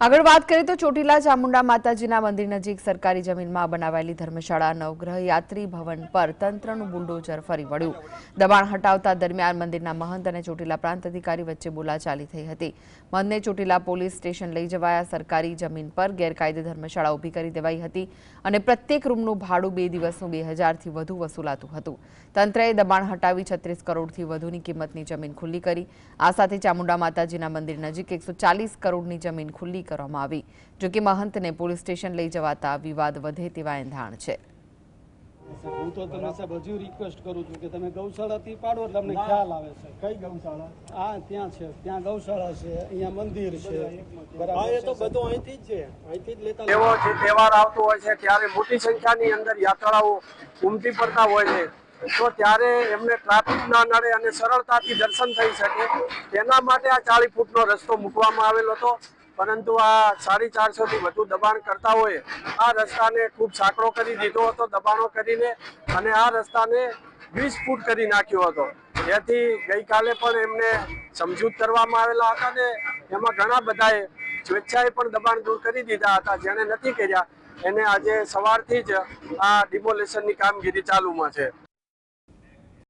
આગળ વાત કરીએ તો ચોટીલા ચામુંડા માતાજીના મંદિર નજીક સરકારી જમીનમાં બનાવાયેલી ધર્મશાળા નવગ્રહ યાત્રી ભવન પર તંત્રનું બુલડોઝર ફરી વળ્યું। દબાણ હટાવતા દરમિયાન મંદિરના મહંત અને ચોટીલા પ્રાંત અધિકારી વચ્ચે બોલાચાલી થઈ હતી। મહંતને ચોટીલા પોલીસ સ્ટેશન લઈ જવાયા। સરકારી જમીન પર ગેરકાયદે ધર્મશાળા ઊભી કરી દેવાઈ હતી અને પ્રત્યેક રૂમનું ભાડું 2 દિવસનું 2000થી વધુ વસૂલાતું હતું। તંત્રએ દબાણ હટાવી 36 કરોડથી વધુની કિંમતની જમીન ખુલ્લી કરી। આ સાથે ચામુંડા માતાજીના મંદિર નજીક 140 કરોડની જમીન ખુલ્લી કરવામાં આવી। જો કે મહંતને પોલીસ સ્ટેશન લઈ જવાતા વિવાદ વધે તેવા એંધાણ છે। હું તો તમને સાહેબ હજુ રિક્વેસ્ટ કરું છું કે તમે ગૌશાળાથી પાડો એટલે તમને ખ્યાલ આવે છે। કઈ ગૌશાળા? આ ત્યાં છે, ત્યાં ગૌશાળા છે, અહીંયા મંદિર છે, બરાબર। એ તો બધું અહીંથી જ છે, અહીંથી જ લેતા। એવો જે તહેવાર આવતો હોય છે ત્યારે મોટી સંખ્યાની અંદર યાત્રાળુઓ ઉમટી પડતા હોય છે, તો ત્યારે એમને ટ્રાફિક ના નડે અને સરળતાથી દર્શન થઈ શકે તેના માટે આ 40 ફૂટનો રસ્તો મૂકવામાં આવેલો હતો। પરંતુ આ 450 થી વધુ દબાણ કરતા હોય આ રસ્તાને ખૂબ સાંકડો કરી દીધો હતો દબાણો કરીને, અને આ રસ્તાને 20 ફૂટ કરી નાખ્યો હતો। જેથી ગઈકાલે પણ એમને સમજૂત કરવામાં આવેલા હતા ને એમાં ઘણા બધાએ સ્વેચ્છાએ પણ દબાણ દૂર કરી દીધા હતા। જેને નથી કર્યા એને આજે સવારથી જ આ ડિમોલેશનની કામગીરી ચાલુમાં છે।